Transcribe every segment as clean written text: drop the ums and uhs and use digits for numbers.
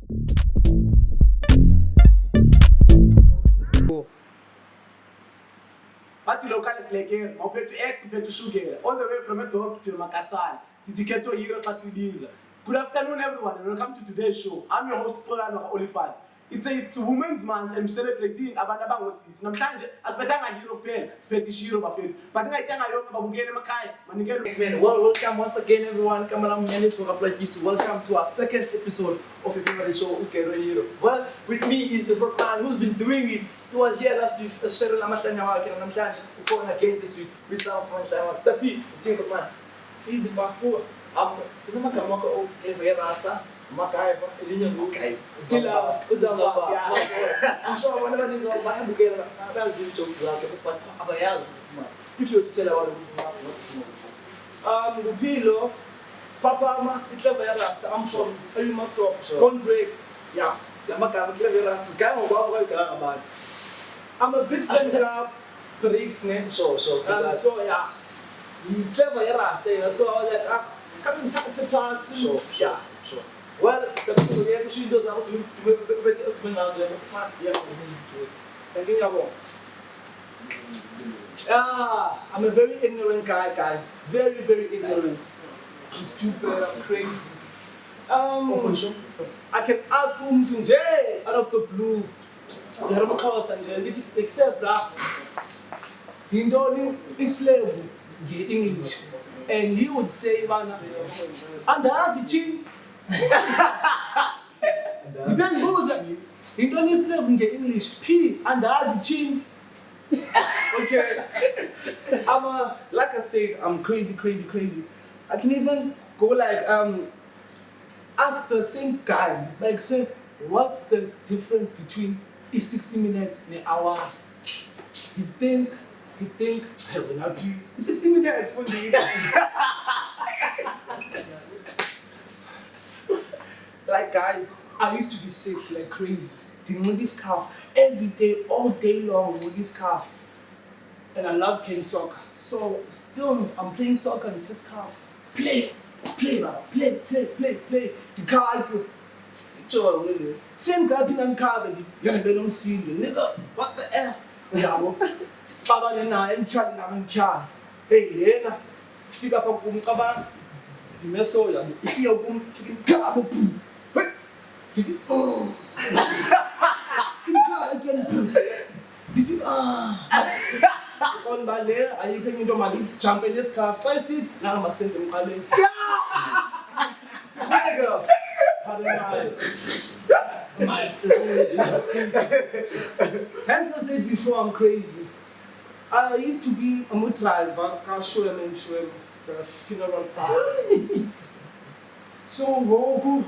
But local is like here, compared to X, compared to Sugar, all the way from Ethiopia to Makassar, to Ghetto here, Pasiliza. Good afternoon, everyone, and welcome to today's show. I'm your host, Tolano Olifan. It's Women's Month, and we're celebrating Abandabangosis. Namtanje, Aspetanga European, Spetish Europe, but I think I don't know Makai. Welcome once again, everyone. Come on, welcome to our second episode of a favorite show, Ghetto Hero. Well, with me is the man who's been doing it. He was here last week, Cheryl Amashanya, and I'm trying to go again this week with some of my time. Tapi, it's a man. He's a Baku. I'm not going to go Rasta. Makai, Makai. Sila, Uzama. I'm sure whenever there's a Bible, that's the joke. If you tell about the pillow, Papa, it's a Rasta. I'm sorry. You must go. Don't break. Yeah. I'm a big fan of the Rigs name, so yeah. He clever, so that coming back to pass, yeah. Sure. Well, the people here, she does have to I'm a very ignorant guy, guys. Very, very ignorant. I'm stupid, I'm crazy. I can ask whom to out of the blue. Except that he don't is slave English, and he would say, "And I have chin." Then goes he don't is slave English P and I have chin. Okay, like I said, I'm crazy. I can even go like ask the same guy, like say, what's the difference between 60 minutes and an hour? He think, I will not be 60 minutes for me. Like guys, I used to be sick like crazy. With this calf every day, all day long with this calf. And I love playing soccer. So still I'm playing soccer and this calf. Play. The guy same guy in car, you're gonna be see you, nigga. What the F? Yeah, Baba and I am trying to hey, Lena, figure up a boom cover. You mess all young. If you're boom, freaking car, boom. Did it? Oh, in car again. Did it? On by there, are you going into money? Jump in this car, price it. Now I'm sending him calling. Nigga. Hence I said before, I'm crazy. I used to be a motor driver, car show him the funeral party. So go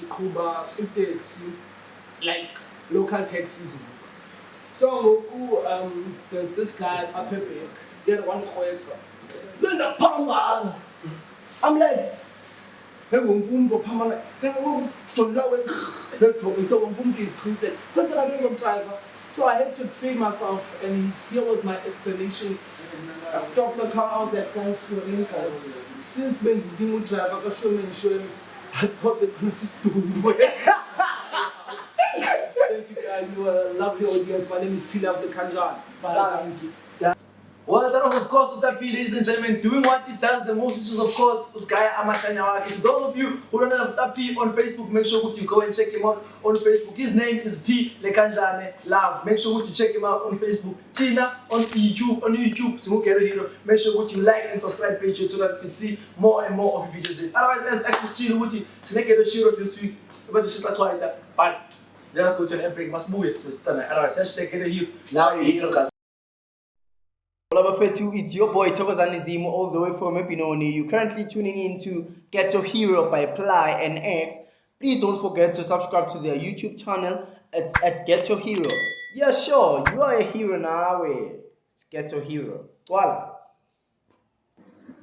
Kuba, taxi, like local taxis. So there's this guy up here, they're one Chwayitisa. Then the power. I'm like, hey, boom, permanent. Then so now boom is crazy. Because I don't driver. So I had to explain myself, and here was my explanation. I stopped the car out that guy's guys. Since when didn't drive, I show him, I thought the princess doing well. Thank you guys, you are a lovely audience. My name is Pila of the Kanjan. Thank you. Well, that was of course Utapi, ladies and gentlemen, doing what he does the most, which is of course Uskaya Amatanyawaki. For those of you who don't have Utapi on Facebook, make sure that you go and check him out on Facebook. His name is P Lekanjane Love. Make sure that you check him out on Facebook. Tina on YouTube, Simu Ghetto Hero. Make sure that you like and subscribe page so that you can see more and more of the videos. Otherwise, let's actually chill with you. Sinek Ghetto Hero this week. We're going to just like that. But let's go to an epic must move it. So it's tonight. Otherwise, let's check Ghetto Hero. Now you're here, guys. It's your boy Thokozani Zimo all the way from Epinoni. You're currently tuning in to Ghetto Hero by Ply and X. Please don't forget to subscribe to their YouTube channel. It's at Ghetto Hero. Yeah, sure, you are a hero now. It's Ghetto Hero. Voila.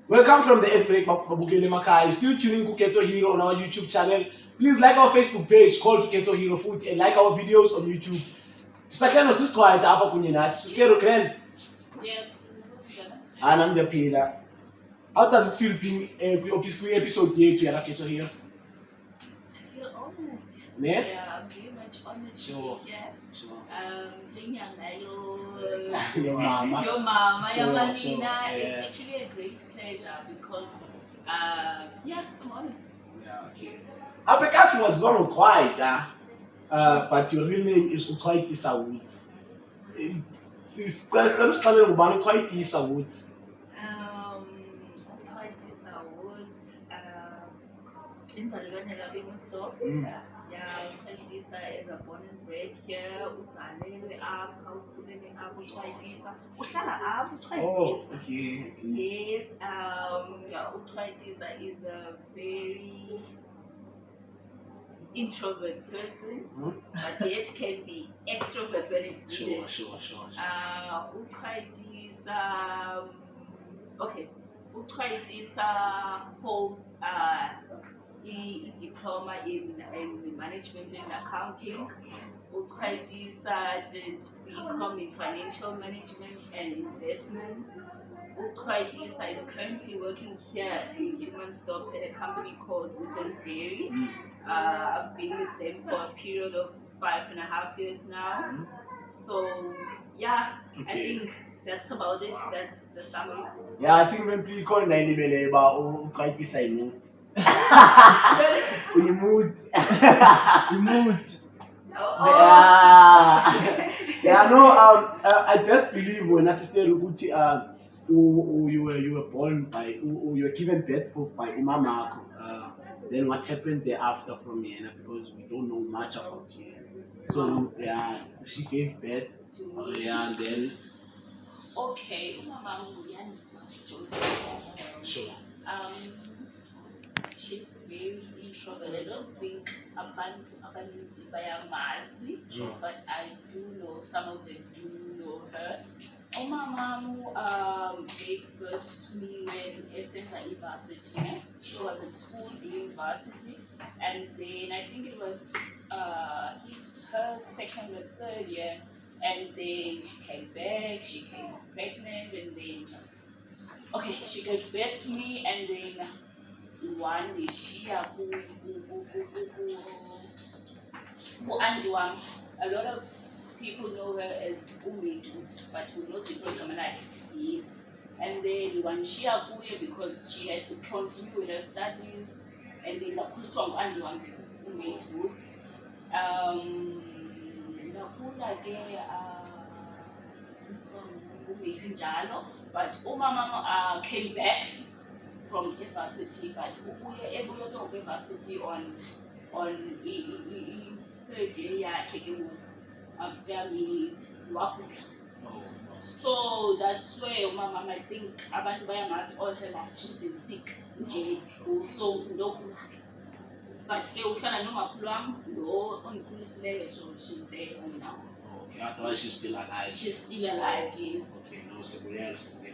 Welcome from the Epic Babukele Makai. You're still tuning to Ghetto Hero on our YouTube channel. Please like our Facebook page called Ghetto Hero Food and like our videos on YouTube. Sakano sisko ay tapa kunyina. Siskero kren. Yeah. And I'm the Pila. How does it feel being episode 8 to Ghetto Hero? I feel honored. Ne? Yeah, I'm very much honored. Sure. Yeah. Sure. Your mama. Your mama, Sure, your Malina. sure, yeah. It's actually a great pleasure because, yeah, I'm honored. Yeah, okay. Because was going to try, but your real name is Chwayitisa Woods. Siqala siqale ngubani Chwayitisa Woods. Chwayitisa Woods, inzalelwane lapha yeah, Chwayitisa is born and bred here, uzalelwe apha, ukhulele apha uChwayitisa. Uhlala apha uChwayitisa. Oh, okay. Yes, yeah, Chwayitisa is a very introvert person, but yet can be extrovert when it's needed. Sure. Chwayitisa, okay, Chwayitisa holds a diploma in management and accounting. Chwayitisa did BCom in financial management and investment. Chwayitisa is currently working here in Human Stop at a company called Woodlands Dairy. I've been with them for a period of 5.5 years now. So yeah, I think that's about it. That's the summary. Yeah, I think when people call Nailibele about Chwayitisa in mood. You mood. You mood. Yeah, no, I best believe when assisted Uguchi, you were born by, you were given birth by Umama. Then what happened thereafter from here, because we don't know much about her. So yeah, she gave birth. Yeah, and then. Okay, Umama Joseph. Sure. She's very introverted. I don't think abaninzi bayamazi, but I do know some of them do know her. Umama gave birth to me when Essenza University. She was at school doing varsity, and then I think it was her second or third year, and then she came back. She came pregnant, and then she gave birth to me, and then. One is she a lot of people know her as Umedu, but who knows the program like yes. And then one she a because she had to continue with her studies, and then the Kuswang and one Umedu. But Umama came back from university, but able to university on third year after me work. So that's where Mama, I think abantu bayamazi all her life she's been sick so no, but ke uhlala nomakhulu wami lo ongikhulisileyo, so she's there now. Okay, otherwise she's still alive. She's still alive, yes. Okay, no sekulelo sister.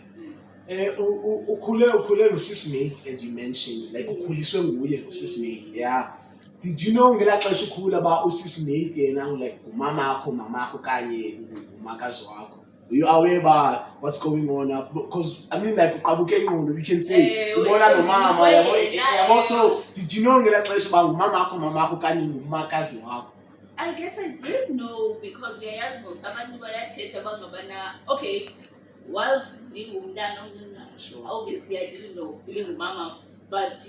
Ukhule nosis mate, as you mentioned, like ukhuliswe nguye nosis mate. Yeah. Did you know ngelaa xesha ukhula ba usis mate yena like umamakho mamakho kanye umakazi wakho? Are you aware about what's going on? Because I mean, like uqabuke ingqondo, we can say ubona nomama yabo. So did you know ngelaa xesha ba umamakho mamakho kanye umakazi wakho? I guess I did know because uyayazi most abantu bayathetha bangabana okay. Whilst obviously I didn't know being mama, but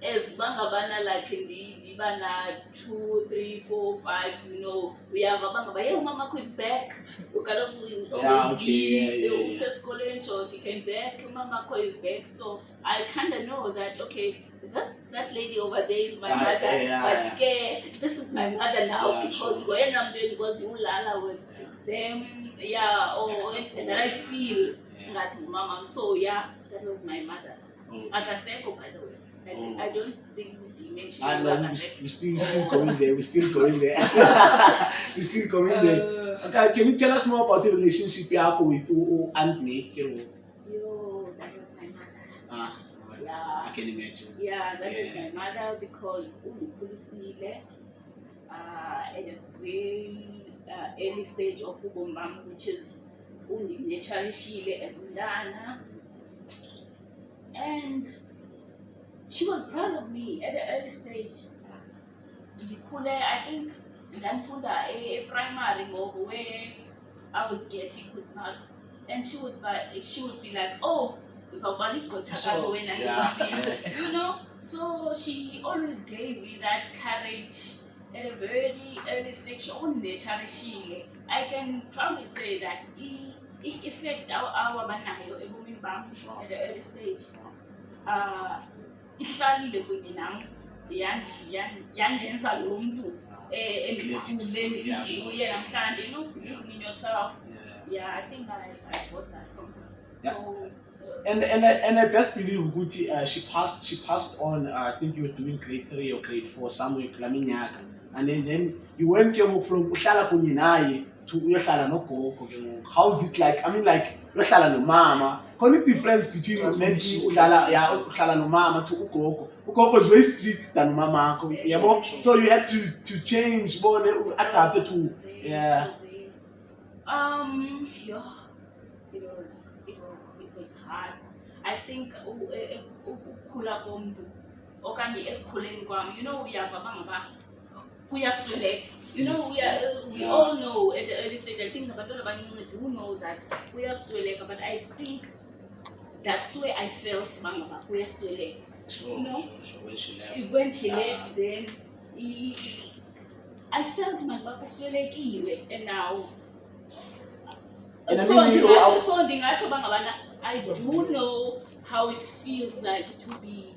as bangabana like indeed bana 2, 3, 4, 5, you know, we have a mama is back. So she came back, mama is back. So I kinda know that okay, that lady over there is my mother, but this is my mother now because when I'm doing was ulala with them. Yeah, and then I feel that mama. So that was my mother. Akaseko, by the way. I don't think he mentioned. We still going there. We're still going there. Okay, can you tell us more about the relationship you have with Aunt Nate? Yo, that was my mother. Yeah. I can imagine. Yeah, that was my mother because at a very early stage of ubomam, which is undinecharishile as undana, and she was proud of me at an early stage. I think ndandifunda primary ngoku where I would get good marks and she would be like, oh, uzawubala igqwethakazi wena ngeliphi, you know. So she always gave me that courage at a very early stage. I can proudly say that i-effect awabanayo ebomini bam at the early stage ihlalile kunye nam yandenza lo mntu endikhule namhlanje. You know, believing in yourself. Yeah, I think I got that from her. Yeah. So, and I best believe Guti, she passed on. I think you were doing grade 3 or grade 4 somewhere kulaminyaka, and then you went from uhlala kunye naye to uyohlala nogogo ke ngoku. How's it like? I mean, like uyohlala nomama. What's the difference between maybe uhlala nomama to ugogo? Ugogo is way strict than mama. Yeah, so you had to change, adapt to yeah. Yeah, it was hard. I think ukukhula komuntu okanye ekukhuleni kwam, you know, kuyasweleka. You know, we all know at the early stage. I think abantwana abancinci do know that kuyasweleka, but I think that's where I felt kuyasweleka. You know, when she left, then I felt kuswelekiwe, and now. So I do know how it feels like to be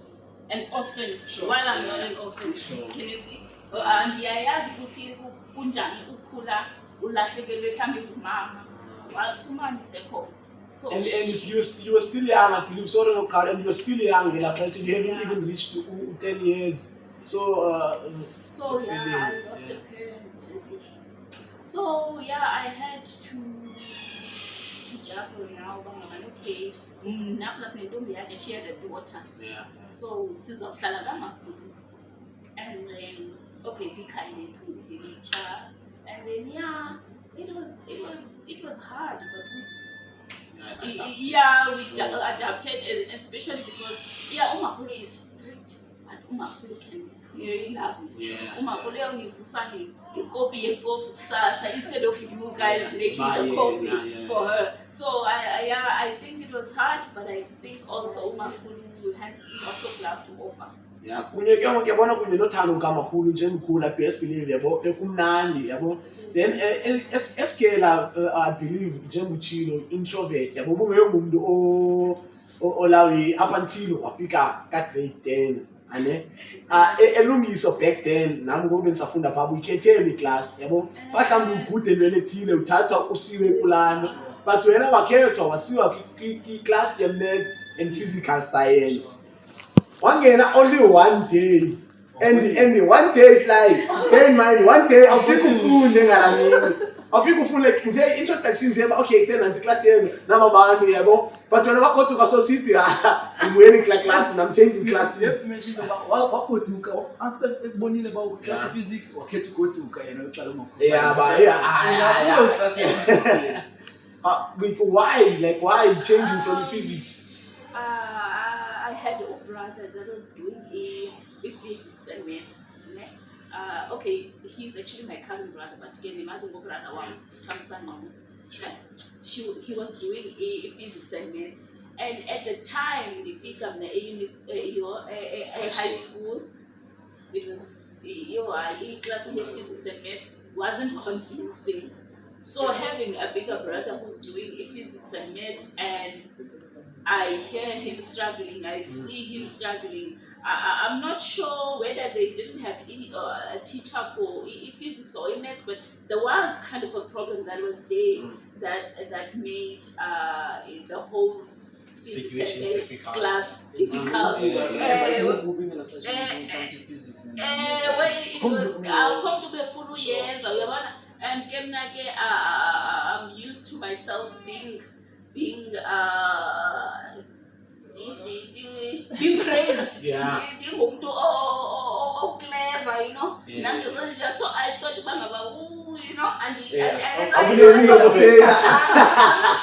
an orphan while I'm not an orphan. Can you see? Ndiyayazi kufeel kunjani ukukhula ulahlekelwe mhlawumbe ngumama while sumama isekhona. So and you were still young, I believe. Sorry, no car, and you were still young. Like I said, you haven't even reached 10 years. So I lost a parent. So yeah, I had to juggle now. Okay, plus nentombi yakhe, she had a daughter. Yeah. So sizawuhlala kamakhulu, and then okay, be kind to the nature, and then yeah, it was hard, but we adapted, especially because umakhulu is strict, but umakhulu can be very lovely. Umakhulu uyangivusani ikopi yekofi kusasa instead of you guys making the coffee for her. So I think it was hard, but I think also umakhulu has lots of love to offer. Yeah, kunye kuyabona kunye nothando kamakhulu nje emkhulu, I best believe yabo ekumnandi yabo. Then eskela I believe njengutshilo introvert yabo bungeyomuntu olawi up until wafika ka grade 10 ane elungiso back then nami ngobe nisafunda pha uyikhethele iclass yabo mhlawumbe ugude entweni ethile uthathwa usiwe kulana, but wena wakhethwa wasiwa class ye maths and physical science. Wangena only one day, and one day like bear in mind, one day awufika ufunde ngalamini, awufika ufunde nje introduction nje okay kusenansi class yenu namabantu yabo, but wena wagoduka so sithi I'm wearing class and I'm changing classes. Yes, mentioned about wagoduka after ekubonile about class physics wakhetha ugoduka yena uqala umakhulu. Yeah, but why changing from physics? I had a brother that was doing a physics and maths. Okay, he's actually my current brother, but he was doing a physics and maths. And at the time, the figure a high school, it was class in physics and maths wasn't convincing. So having a bigger brother who's doing a physics and maths, and I hear him struggling, I see him struggling. I'm not sure whether they didn't have a teacher for physics or maths, but there was kind of a problem that was there that made the whole physics class difficult. And I'm used to myself being praised. Yeah. Clever, you know. Yeah. So I thought you know, and I'm not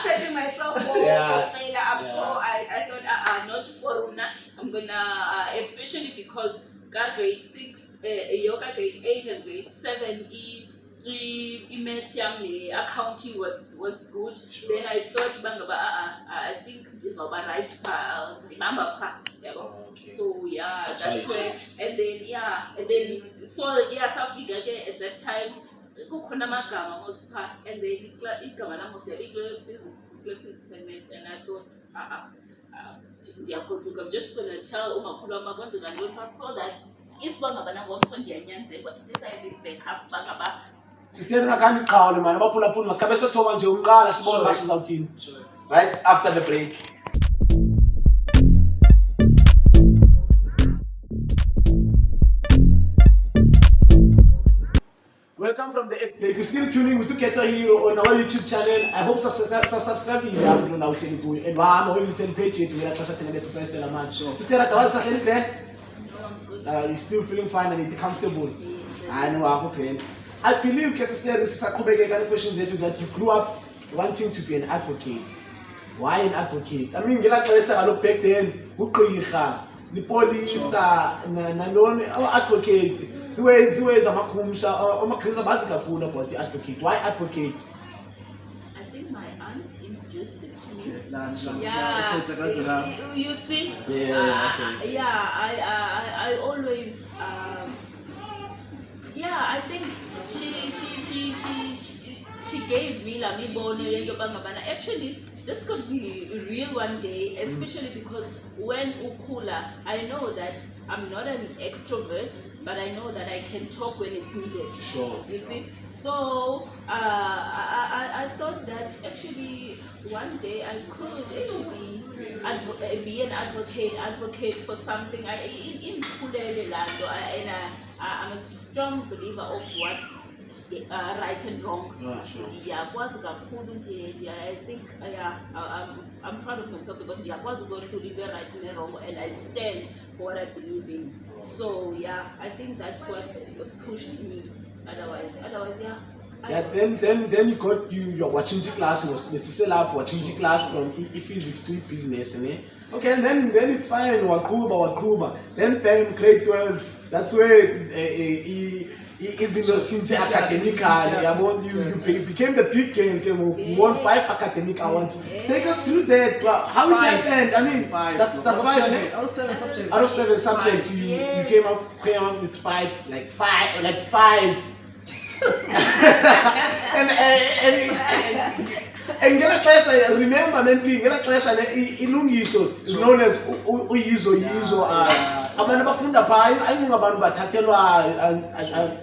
setting myself for failure. So I thought not for Runa. I'm gonna especially because grade 6 yoga grade 8 and grade 7 maths yam accounting was good. Sure. Then I thought I think this was my right path. Remember Okay. so yeah, That's that's where and then so yeah, so figure at that time kukhona amagama ngosipha and then igama lami physics and maths and I thought ndiyagoduka, I'm just gonna tell umakhulu wami kwenzeka ntoni so that if bangabana ngomso ndiyanyanzelwa decided back up bangaba Sister ngakani qhawule man abaphulaphula masikhabe sothoba nje umqala sibone basi zawuthini right after the break. Welcome from the break. You're still tuning with Ghetto on our YouTube channel. I hope subscribe here now and why am listen page it we are trying to exercise a man. Sister Atawa Sakeni there? no, I'm good. You're still feeling fine and it's comfortable. Yes, I know I'm okay. I believe sister questions that you grew up wanting to be an advocate. Why an advocate? I mean, back then, the police, advocate. So where's amakumsha amakrisa basic about the advocate. Why advocate? I think my aunt introduced it to me. Yeah. You see? Okay. I always I think she gave me la mibono yento bangabana. Actually, this could be real one day, especially because when ukula, I know that I'm not an extrovert, but I know that I can talk when it's needed. Sure. You see? So I thought that actually one day I could actually be an advocate for something. I'm a strong believer of what's right and wrong. Sure. I think I'm proud of myself because I was going to live right and wrong, and I stand for what I believe in. So yeah, I think that's what pushed me. Otherwise, Yeah, then you got your watching class was necessarily up watching class from physics to business, okay, and then it's fine. Wakruba. Then grade 12. That's where he is in the academical. You became the big girl. You won 5 academic awards. Take us through that. How it happened? I mean, that's 5 out of 7 subjects. Out of 7 subjects, you came up with 5, like 5. and get a class. I remember men being get a class and ilungiso is known as uyizo. Abantu bafunda pha ayingabantu bathathelwa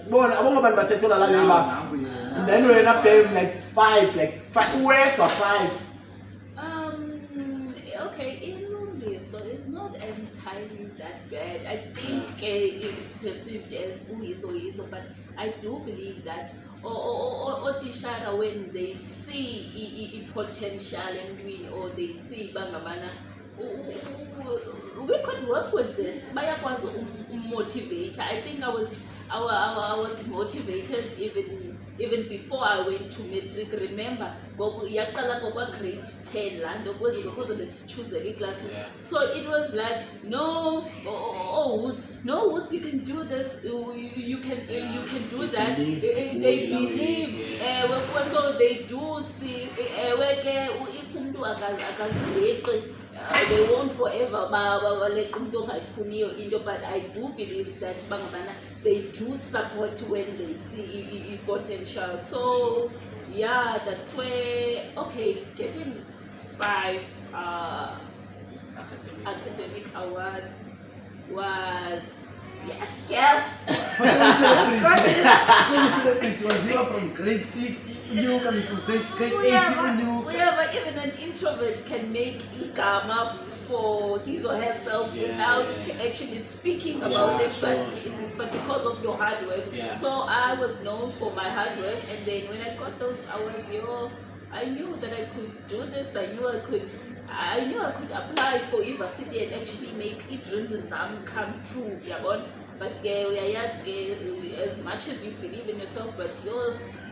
abonga abantu bathathelwa la ngeba. Then we end up paying like 5 wedwa 5. Okay, so it's not entirely that bad. I think it's perceived as uyizo, but I do believe that Tishara, when they see potential and win, or they see Bangamana, we could work with this. Maya was motivated. I think I was motivated even before I went to matric. Remember, grade 10 land because of the choosing class. So it was like Woods, you can do this. You can do that. They believed. So they do see. They won't forever but I do believe that they do support when they see potential. So yeah, that's where getting 5 academic awards was girl. It was you from grade 6. You coming from grade 8. But even an introvert can make igama for his or herself without actually speaking about it, but because of your hard work. So I was known for my hard work, and then when I got those awards, I knew that I could do this. I knew I could apply for university and actually make dreams come true. But as much as you believe in yourself, but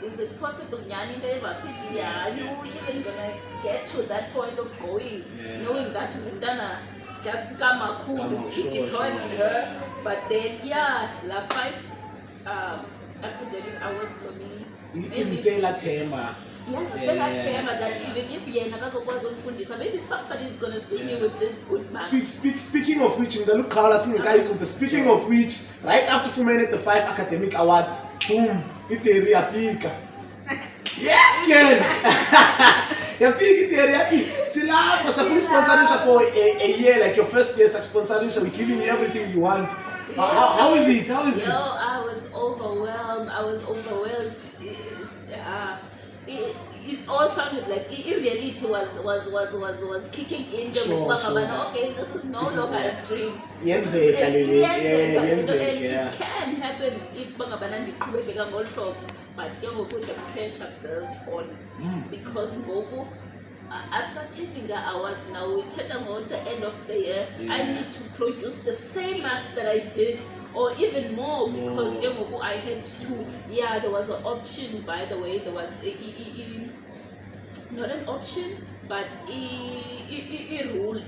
is it possible in the university? Are you even gonna get to that point of going, knowing that we've done just come a cool deployment? But then, yeah, la 5 academic awards for me. Izisela thema. That even if maybe somebody is going to see me with this good marks. Speaking of which, speaking of which, right after Fumene the 5 academic awards, boom, iteri yafika. Yes, Ken. Yafika iteri yaki. Sila pasapun sponsorship for a year, like your first year sponsorship, we're giving you everything you want. How is it? How is it? I was overwhelmed. It all sounded like in reality was kicking in the okay, this is no longer a dream. It can happen if Bangabana also, but you will put the pressure built on because Gogo are starting the awards now. We take at the end of the year. I need to produce the same marks that I did, or even more, because I had to. Yeah, there was an option. By the way, there was not an option, but a rule.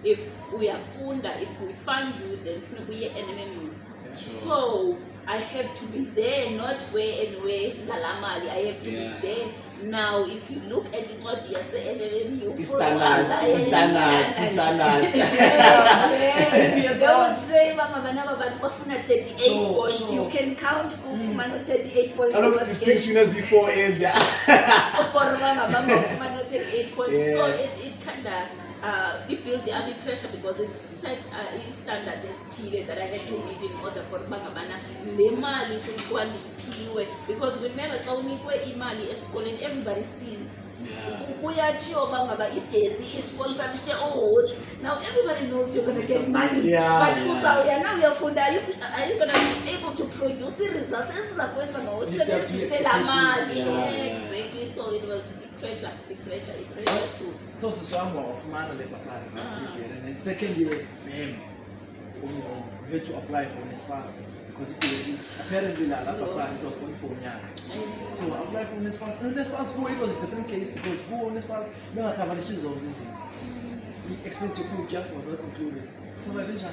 If we are funda, if we fund you, then we are NMMU. So I have to be there, not where and where Galamali. I have to be there. Now, if you look at it, what you say, NMMU standards. They would say, Bafuna 38 points. You can count 38 points. I love the distinction as E4 is. For 38 points. So it kind of it built the army pressure because it set a standard estimate that I had to meet in order for Bangabana Lemali to qualify, because whenever Imali is calling, everybody sees. We are sponsored awards. Now everybody knows you're gonna get money. But now you're funda, are you gonna be able to produce the results? This is a question of exactly. So it was the pressure too. So Swamo of Man the Pasar, and then second year, you had to apply for NSFAS because apparently La Pasar it was only for Nya. So apply for NSFAS, and NSFAS it was a different case because who on NSFAS no coverages of this. The expensive food was not included. So I didn't.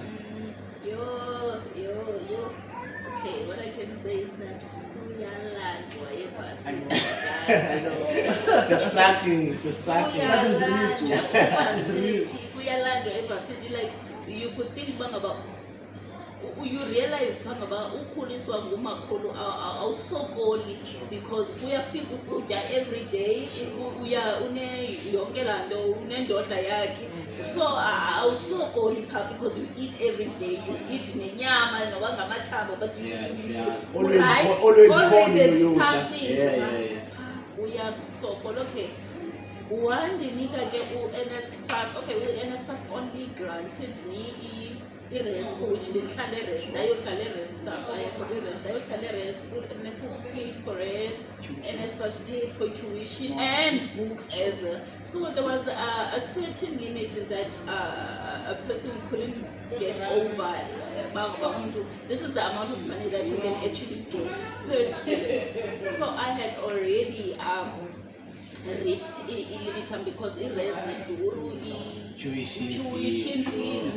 Okay, what I can say is that I know. Distracting. Like you could think about. You realize about so cold because we are feeling every day. We are so I was so cold because you eat every day. You eat in a nyama and but Always there's something. We are so cold. Okay. One the nigga get NSFAS. Okay, NSFAS only granted me rest for which they can rest. NSFAS paid for rest. NSFAS paid for tuition and books as well. So there was a certain limit that a person couldn't get over. This is the amount of money that you can actually get per student. So I had already reached a limit because it raised tuition fees,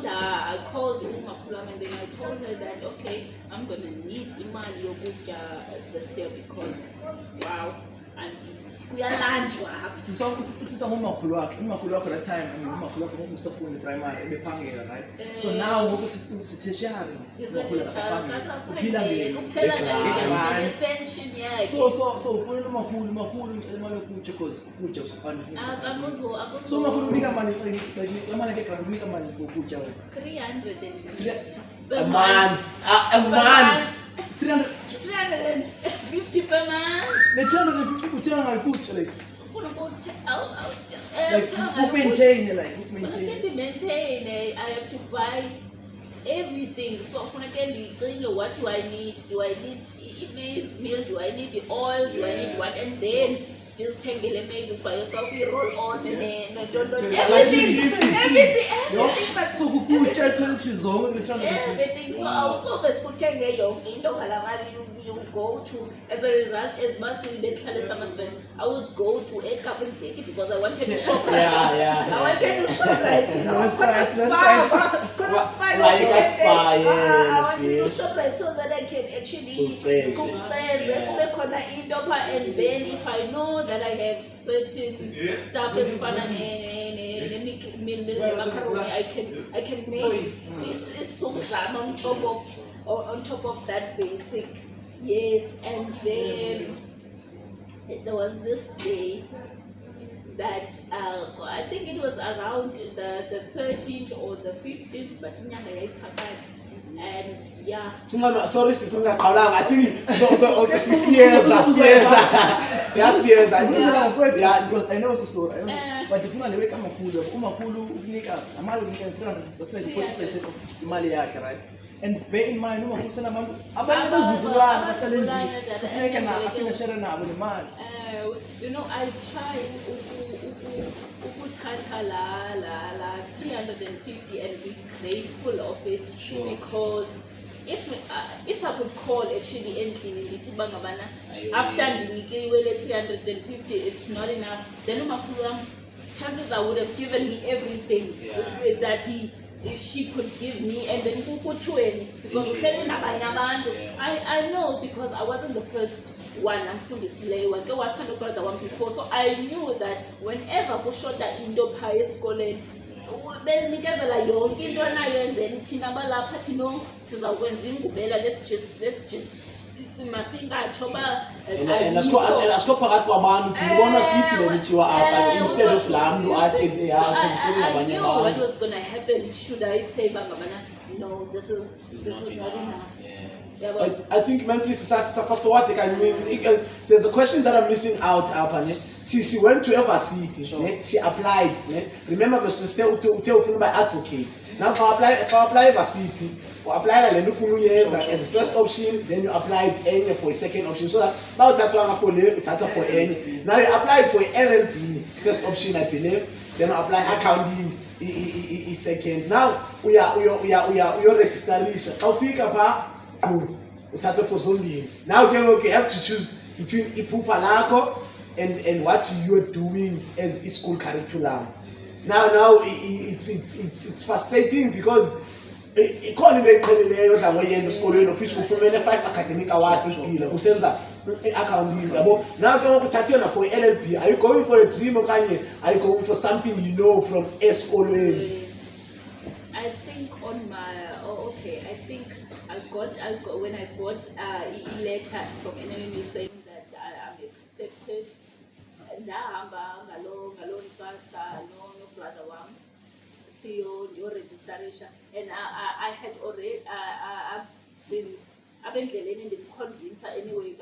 I called Umakulam and then I told her that okay, I'm gonna need Imali Yobuja this year because wow, and we are lunch. So it's the home of Kulak at that time. I mean, Kulak was in the primary, right? So now we're tertiary. So for Makul, because so Makul make money for Kucha. 350 a man. 350 per month. The 250 for tell my food, like who maintain. I have to buy everything. So what do I need? Do I need emails, meal? Do I need the oil? Do I need what? And then just tangle maybe by yourself, you roll on and then Everything. everything, but So kukutya territory zonke everything. So I was always putting a young you go to, as a result, as I would go to a cup and bake it because I wanted to shop right. I wanted to shop right, you know. I wanted to shop right so that I can actually and then if I know that I have certain stuff as fun and I can make on top of that basic. Yes, and then there was this day that I think it was around the 13th or the 15th, but and yeah. Sorry, sister, I think so 6 years, yes, I think. Yeah, because I know it's a story. But if you want to wake up Umakulu, Nika, Amalu, 40% of Mali, right? And bear in mind, I you know, I tried 350 and be grateful of it, because if I could call actually after 350, it's not enough. Then chances I would have given me everything that she could give me, and then because I know, because I wasn't the first one. I'm from the Silei one. I was the one before, so I knew that whenever I shot that Indo High School, then let's just and let's go back to Amanu to want to see to instead of Lam, you are I knew what was going to happen. Should I say, no, this is not enough. I think, man, please, first what there's a question that I'm missing out. She went to Ever City. She applied. Remember, we still by advocate. Now, apply Ever City. Apply as first option, then you applied N for a second option. So that now for N. Now you applied for LLB, first option, I believe. Then you apply accounting second. Now we are registration. For zombie. Now you have to choose between Ipupalako and what you are doing as school curriculum. Now it's frustrating because economy eqholileyo esikolweni office kufumene 5 academic awards iskile kusenza accounting yabo. Now ke ukuthathena for LLB, are you going for a dream okanye are you going for something you know from esikolweni? I think on my I think I got when I got a letter from NMM saying that I'm accepted. Ndahamba ngalo nsasa no brother wam CEO your registration, and I had already I've been convinced anyway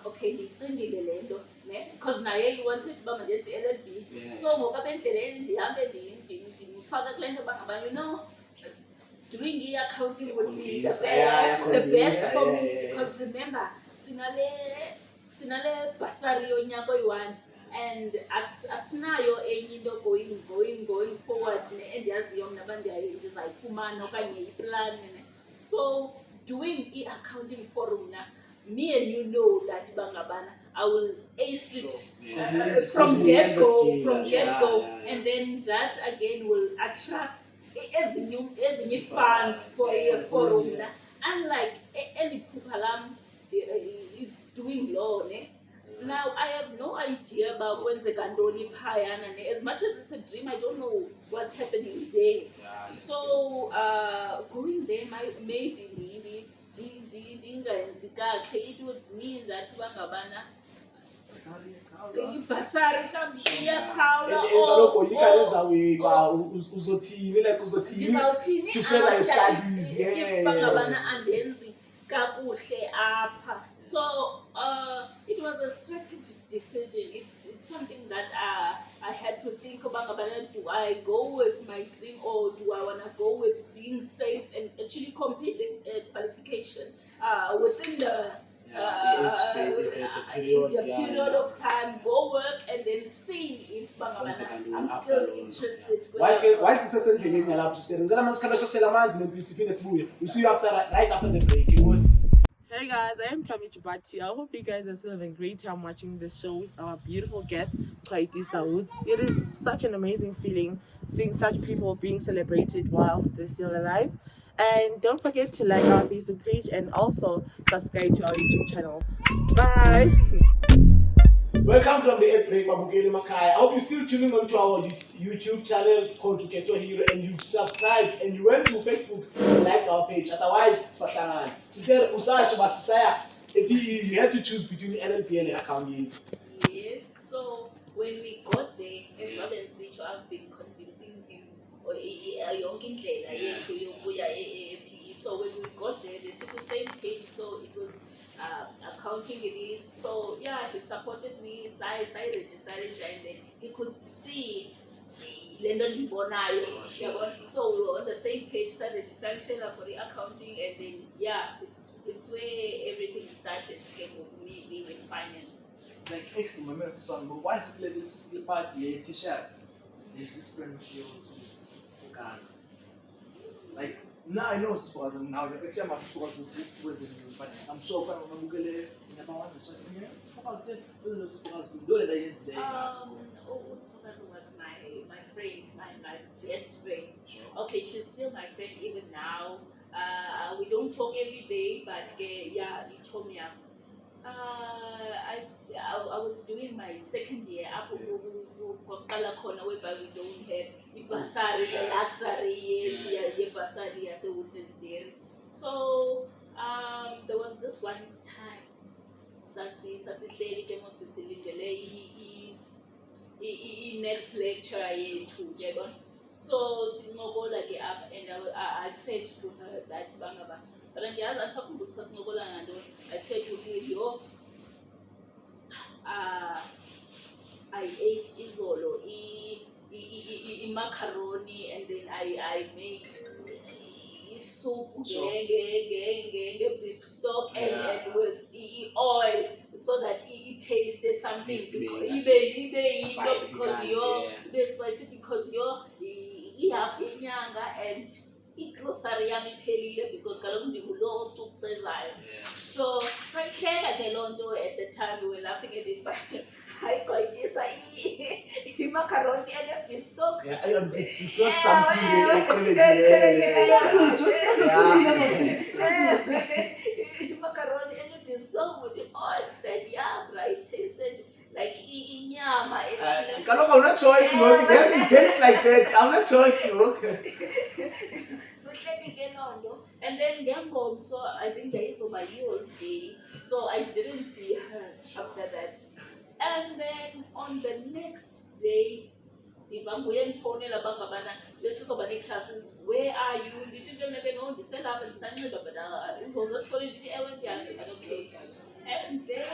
okay ngicingile lento ne, because naye you wanted uba mandenze LLB, so ngoku abendleleni ndihambe ndimfaka kule nto you know, doing the accounting would be the best for me, because remember sinale basari yonyaka oyi-1 and asinayo enye into going forward endiyaziyo mna uba ndizayifumana okanye iplan. So doing i-accounting forum na, me and you know that I will ace it from get-go, and then that again will attract as new funds for a forum. Unlike any Pupalam is doing law. Now I have no idea about when the Gandoli Payana. As much as it's a dream, I don't know what's happening there. So going there maybe it would mean that so it was a strategic decision. It's something that I had to think about. Do I go with my dream, or do I want to go with being safe and actually competing qualification within the period of time, go work and then see if I'm still interested. Why sisesendleleni yalapho sister ngicela masikhabe sosela amanzi nemphisiphinde sibuye. We'll see you right after the break. Hey guys, I am Tommy Chibati. I hope you guys are still having a great time watching this show with our beautiful guest, Chwayitisa. It is such an amazing feeling seeing such people being celebrated whilst they're still alive. And don't forget to like our Facebook page and also subscribe to our YouTube channel. Bye! Welcome from the ad break, Babukeli Makai. I hope you're still tuning onto our YouTube channel called Ghetto and you subscribed and you went to Facebook and liked our page. Otherwise, Sashangan. Sister Usach Basisaya, if you had to choose between NLP and account. Yes, so when we got there, as well as I've been convincing him, so when we got there, they said the same page, so it was accounting it is. So yeah, he supported me, I registered and then he could see so we were on the same page, so registration for the accounting and then yeah, it's where everything started with me being in finance. Like extra moments song, but why is it this part the t-shirt? There's this friend of yours who is guys. Like now I know it's for them now. The exam of sports with it, but I'm so proud of Google. Number one, so yeah, sports. What is sports? Do it again today. Sports was my friend, my best friend. Okay, she's still my friend even now. We don't talk every day, but yeah, he told me. I was doing my second year up whereby we don't have the bursary, the luxury, yes, bursary as a Woodlands there. So there was this one time, next lecture to so up and I said to her that but I said to her, yo, I ate izolo macaroni and then I made soup, beef stock and with oil so that it tasted something spicy because you're half and grocery because so at the time we were laughing at it, but I quite yes, macaroni and beef stock. Yeah, it's not something macaroni and beef stock with the oil. Said yeah, right? Tasted like inyama. I'm not choice, no. It has to taste like that. I'm not choice, no. And then home, so I think there is over here all day. So I didn't see her after that. And then on the next day, if I'm going for this is about the classes. Where are you? Did you know the set up and send me this was a story did you ever get okay. And then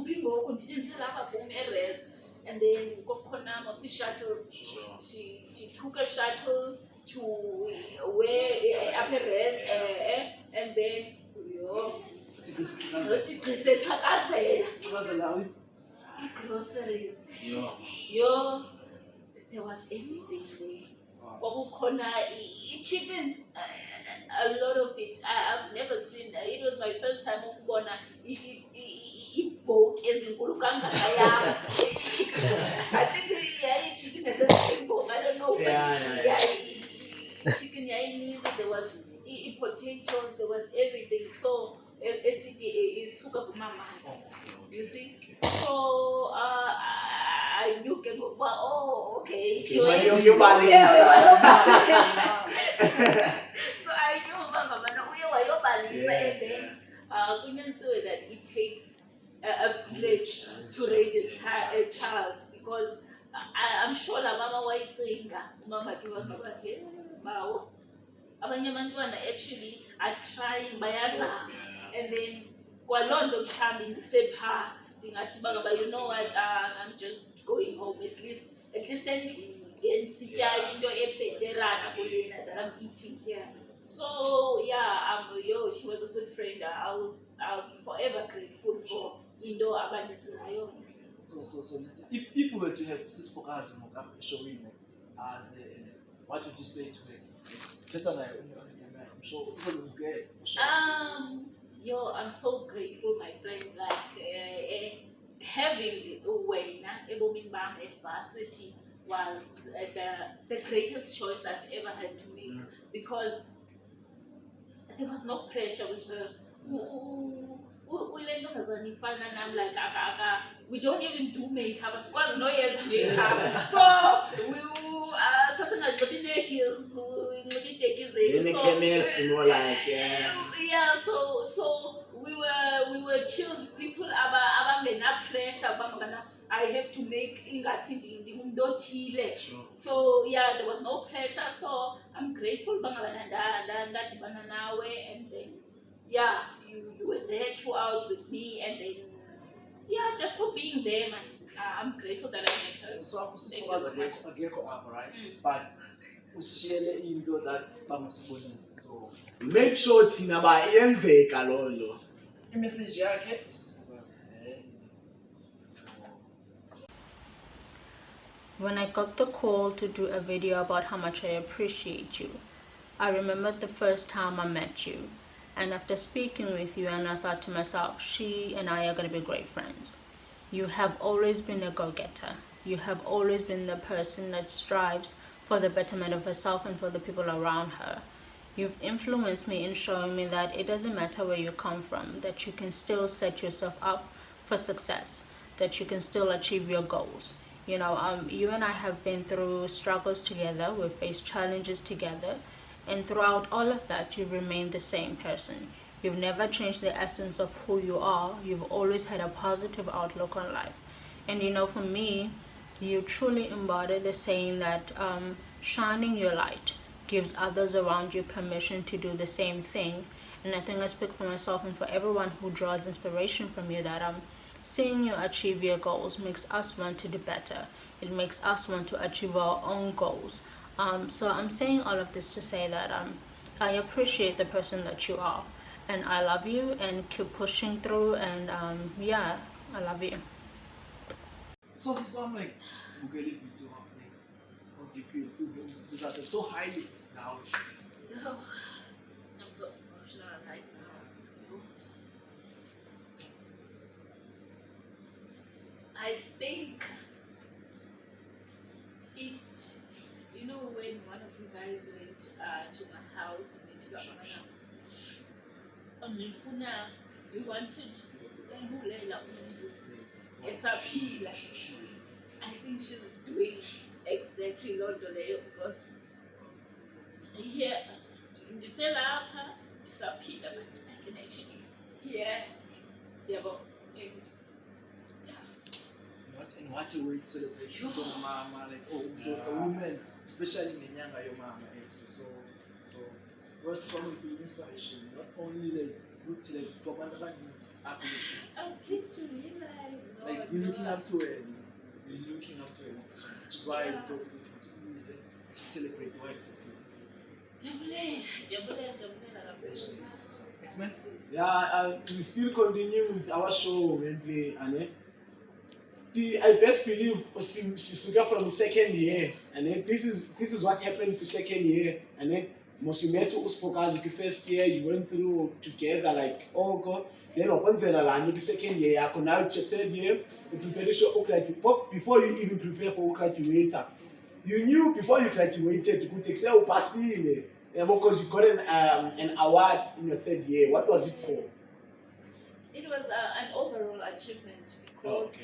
people didn't set up a boom errors. And then Kokonamo shuttles. She took a shuttle to where appearance and then groceries. Yo, there was everything there. Chicken, a lot of it. I've never seen. It was my first time boat is in Kulukanga. I think chicken is a simple. I don't know. Chicken, there was potatoes, there was everything. So SCTA is suka mama. You see? So I knew oh okay. So I knew and then that it takes a village to raise a child because I'm sure la mama mama abanye abantwana actually are trying bayazama and then kwalondo mhlambi ngisepha ndingathi bangaba you know what I'm just going home at least endlini ngisitya into ebhederana kulena that I'm eating here. So yeah, she was a good friend. I'll be forever into abanikelayo. So listen, if we were to have Sis Pokazi showing as what would you say to her? I'm sure people will get. I'm so grateful, my friend. Like having Wayna ebomini bami at varsity was the greatest choice I've ever had to make because there was no pressure with her. Like we don't even do makeup. Squads no yet makeup. So we heels. So we were chilled people. Pressure. I have to make so yeah, there was no pressure. So I'm grateful that and then yeah, you were there throughout with me, and then yeah, just for being there, man. I'm grateful that I met her. So I'm Sis Pokazi a Ghetto app, right? But usishiyele into that bamusibonisa. So make sure thina iyenzeka loo nto. imessage yakhe Sis Pokazi. When I got the call to do a video about how much I appreciate you, I remembered the first time I met you. And after speaking with you, and I thought to myself, she and I are going to be great friends. You have always been a go-getter. You have always been the person that strives for the betterment of herself and for the people around her. You've influenced me in showing me that it doesn't matter where you come from, that you can still set yourself up for success, that you can still achieve your goals. You know, you and I have been through struggles together, we've faced challenges together, and throughout all of that, you've remained the same person. You've never changed the essence of who you are. You've always had a positive outlook on life. And you know, for me, you truly embody the saying that shining your light gives others around you permission to do the same thing. And I think I speak for myself and for everyone who draws inspiration from you that seeing you achieve your goals makes us want to do better. It makes us want to achieve our own goals. So I'm saying all of this to say that I appreciate the person that you are, and I love you, and keep pushing through, and yeah, I love you. So I'm like, really good to have like, how do you feel? That it's so highly now. I'm so emotional right now. I think you know, when one of you guys went to my house and we wanted esaphila. I think she's doing exactly London because here ndiselapha ndisaphila, but I can actually hear yabo. And what a way to celebrate your mama, like a woman, especially in Nyanga, your mama. So what's going to be inspiration? Not only like look to like Commander needs appreciation. I'm quick to realize, no, like you're looking up to her, which is why we thought we should celebrate the wives of X-Men? Yeah, we still continue with our show and play, Anne. I best believe she's from the second year, and this is what happened to second year, and then most you met Sis Pokazi the first year you went through together like oh god, then upon the second year, now it's your third year, the preparation before you even prepare for graduator. You knew before you graduated you could take because you got an award in your third year. What was it for? It was an overall achievement because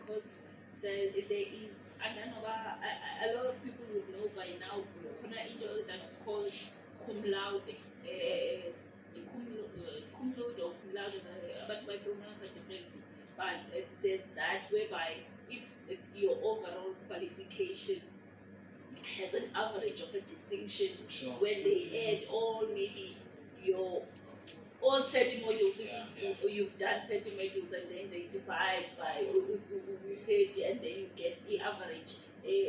because there is, and I know a lot of people would know by now, that's called cum laude, cum laude or cum laude, but my pronouns are different. But there's that whereby if your overall qualification has an average of a distinction, when they add all maybe your all 30 modules, you've done 30 modules and then they divide by 30 and then you get the average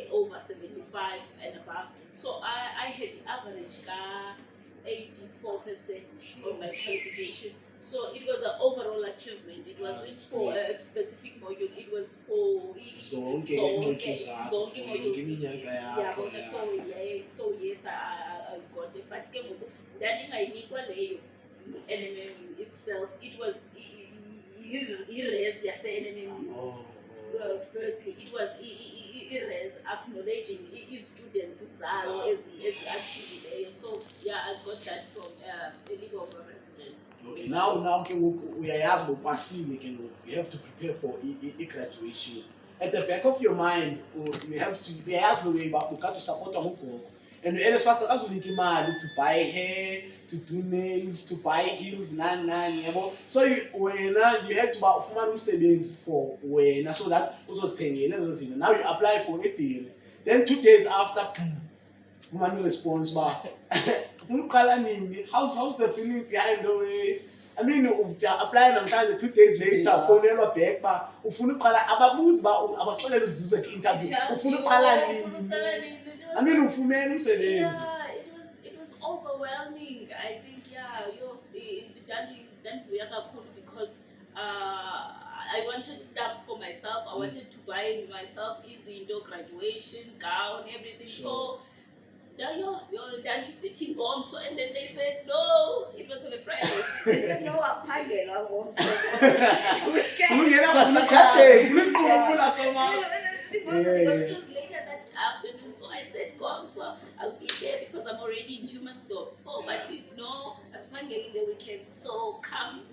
over 75 and above. So I had the average 84% on my qualification. So it was an overall achievement. It wasn't for a specific module. It was for Zonke zonke modules. Yeah, so yes, I got it. But ke ngoku ndandingayinikwa leyo NMM itself. It was i-res yase-NMM. Firstly, it was i-res acknowledging i-students zalo ezi-achieve. So yeah, I got that from a legal of residence. Okay, now ke ngoku uyayazi bopasile ke ngoku. You have to prepare for graduation. At the back of your mind, you have to uyayazi lo way uka to support ngugogo. And NSFAS akazunika imali to buy hair, to do nails, to buy heels, nani yabo. So wena you had to ufumana umsebenzi for wena so that uzozithengela lezo zinto. Now you apply for a deal. Then 2 days after ufumana response ba ufuna uqala nini? How's the feeling behind the way? I mean, apply namhlanje 2 days later fonelwa back ba ufuna uqala ababuzi ba abaxolela uzize interview ufuna uqala nini? I mean, yeah, it was overwhelming. I think because I wanted stuff for myself. I wanted to buy myself easy into graduation gown, everything. Sure. So daddy sitting home. So and then they said no. It was on a Friday. They said no. I'm hungry. I'm home. So because it was later that afternoon, so I said, "Come, so I'll be there because I'm already in Humansdorp." So, but no, I spent getting the weekend. So come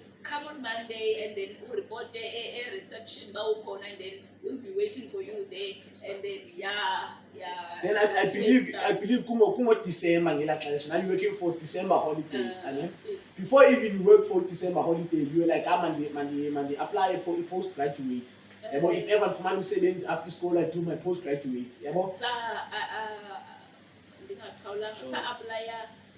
on Monday, and then we'll report there a reception, and then we'll be waiting for you there. And then yeah. Then I believe kumo December ngela xesha. Now you're working for December holidays, and then before even you work for December holiday, you were like, mandi apply for a postgraduate. If ever fumana umsebenzi after school, I do my postgraduate.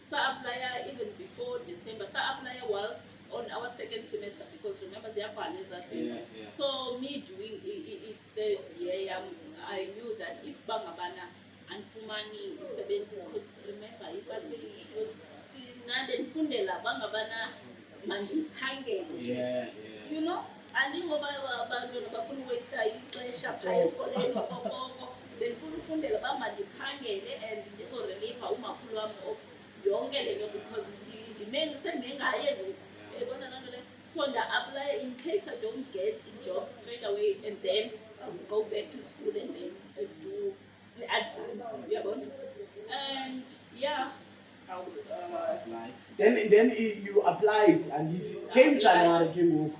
Apply even before December. Apply whilst on our second semester because remember they are that thing. Yeah. So me doing it third year, I knew that if bangabana and fumani umsebenzi because remember it was sinande nifundela bangabana mandikhangele. Yeah. You know. Andingoba abantwana bafuna uwesta ixesha phaya esikoleni okoko bendifuna ufundela uba mandiphangele and ndizorelipha umakhulu wam of yonke le nto because sendingaye ebona laa nto le so nda-apply in case I don't get a job straight away and then I'll go back to school and then do the advance uyabona and yeah apply. Then you applied and it came January ke ngoku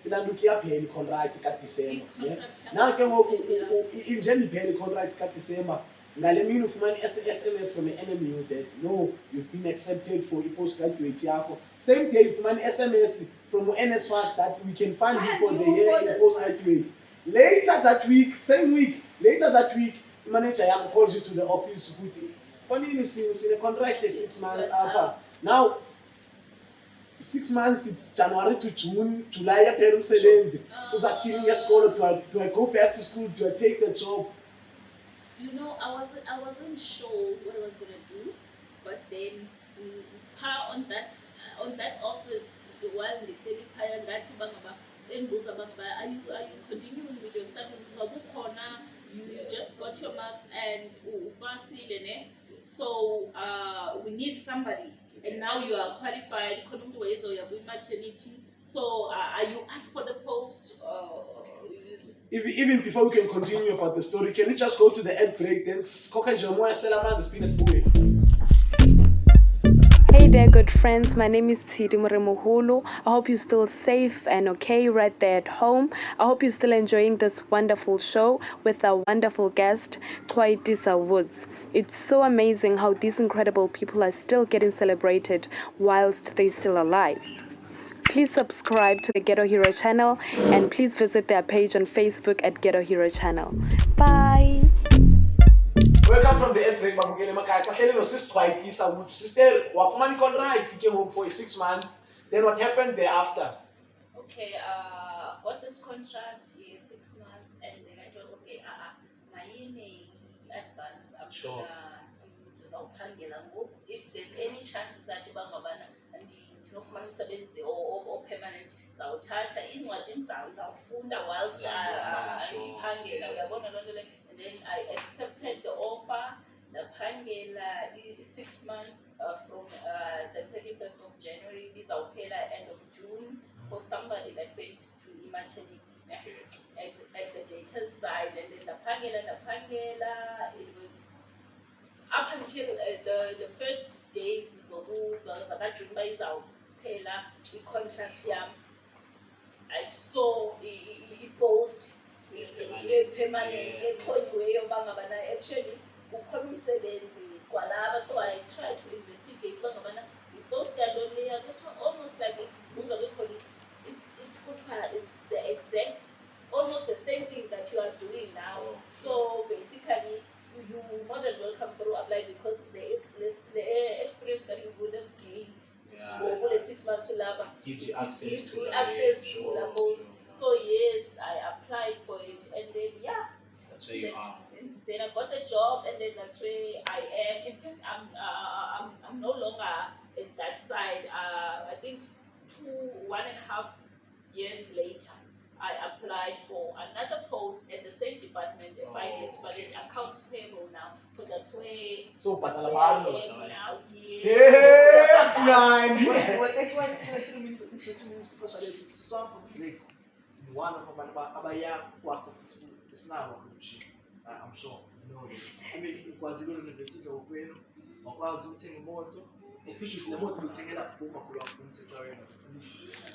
ilanduki yaphela contract ka December. Now ke ngoku injeni iphela contract ka December ngale mini ufumana SMS from the NMU that no, you've been accepted for a postgraduate yakho. Same day ufumana SMS from NSFAS that we can fund you for the year in postgraduate. Later that week manager yakho calls you to the office ukuthi funny since in a contract is 6 months up. Now 6 months, it's January to June, July yaphela umsebenzi. Uzathini ngesikolo, do I go back to school, do I take the job? You know, I wasn't sure what I was gonna do, but then on that office while the Philippi ngathi bangaba enbuza bangaba are you continuing with your studies? You just got your marks and upasile ne. So we need somebody, and now you are qualified. Maternity. So are you up for the post? Even before we can continue about the story, can we just go to the ad break? Then Hey there, good friends. My name is Tshidi Moremohulu. I hope you're still safe and okay right there at home. I hope you're still enjoying this wonderful show with our wonderful guest, Chwayitisa Woods. It's so amazing how these incredible people are still getting celebrated whilst they're still alive. Please subscribe to the Ghetto Hero channel and please visit their page on Facebook at Ghetto Hero channel. Bye. Welcome from the ad break, Babugele Makai. Sahlele no sis Chwayitisa Woods. Sister, wafumani contract, you came home for 6 months. Then what happened thereafter? Okay, got this contract is 6 months, and then I thought, okay, my advance. Sure. if there's any chances that bangabana ndinofumana umsebenzi o-permanent zawuthatha iincwadi ndizawufunda whilst ndiphangela uyabona loo nto leyo. And then I accepted the offer. Ndaphangela 6 months from the 31st of January ndizawuphela end of June for somebody that went to maternity at the data's side. And then ndaphangela. It was up until the first days zakajune uba izawuphela i-contract yam. I saw i-post permanent exhonyiweyo uba ngabana actually ukhona umsebenzi kwalapha. So I tried to investigate uba ngabana i-post yaloo leya, almost like it's the exact, it's almost the same thing that you are doing now. So basically, you're more than welcome for to apply because the experience that you would have gained over the 6 months to labor gives you access to levels. So yes, I applied for it, and then that's where you are. Then I got the job, and then that's where I am. In fact, I'm no longer in that side. I think 1.5 years later, I applied for another post at the same department, finance, but in accounts payable now. So that's where. So, I am now. Yeah, blind. That's why it's like 3 minutes, 3 minutes because I did some like one of them was successful. It's now I'm sure. No, I mean, it was a little bit of when or was looting motor. Officially, the motor will take it up for Makula from Secretary.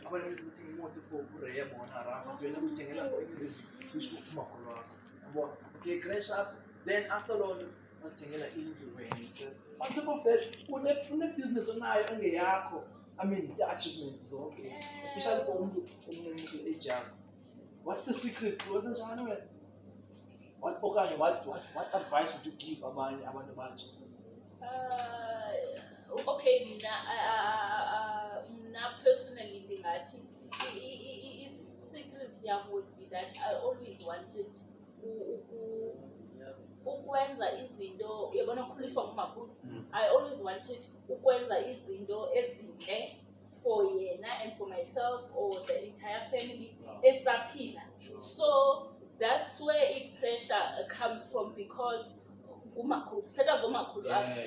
I was looting motor for Korea on her, when we take it up for English, which was Makula. Okay, crash up. Then after all, I was taking an injury. He said, on top of that, when the business on I mean, the achievements, okay, especially for age. What's the secret? Wasn't January? What advice would you give about the match? Okay, now personally, the secret would be that I always wanted ukwenza izinto yabona ukhuliswa ngumakhulu. I always wanted ukwenza izinto ezinhle for yena and for myself or the entire family esaphila. So that's where pressure comes from because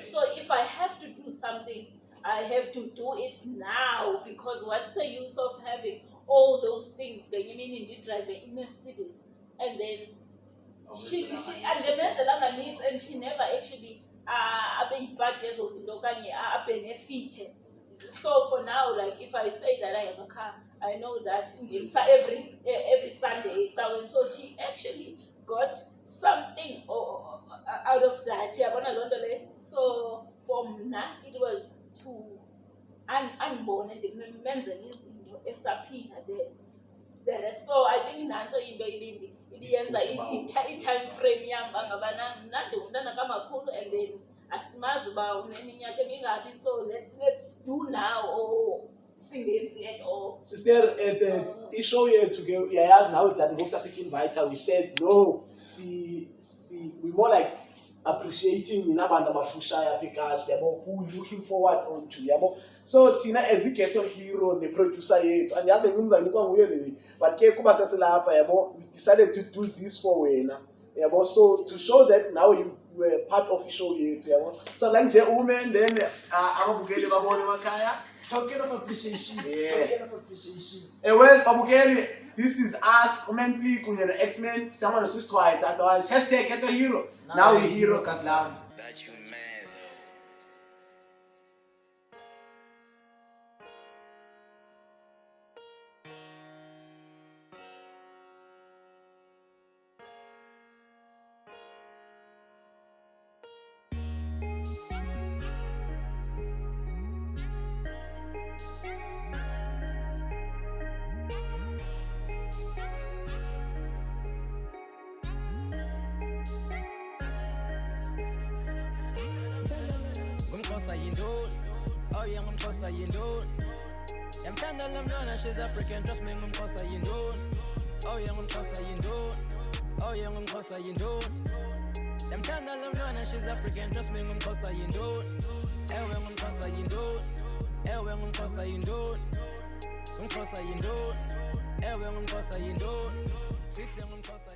so if I have to do something, I have to do it now because what's the use of having all those things? You mean indeed drive a Mercedes and then she and she never actually budgets of benefited. So for now, like if I say that I have a car, I know that every Sunday it's out. So she actually got something out of that. So from now it was to unborn and the men's there. So I think in answer in the time frame and then so let's do now or sing it or sister at the show here together now that we invite her, we said no, see we more like appreciating inabanda mafushaya because who looking forward on to so Tina as a Ghetto hero the producer yet and yabe ngumzana nguye but ke kuba sesilapha we decided to do this for wena so to show that now you were part of the show here so like nje women then ababukeli babone emakhaya talking of appreciation. Well, babukeli, this is us women play kunye no X-Men someone is Chwayitisa otherwise #Ghetto hero now we hero kaslam that you mad oh yeah, ngumxhosa yindoni. Yamthanda lo mntwana, she's African, trust me, ngumxhosa yindoni. Oh yeah, ngumxhosa yindoni. Oh yeah, ngumxhosa yindoni. Yamthanda lo mntwana, she's African, trust me, ngumxhosa yindoni. ewe ngumxhosa yintoni, ewe ngumxhosa yintoni, ngumxhosa yintoni, ewe ngumxhosa yintoni, sihle ngumxhosa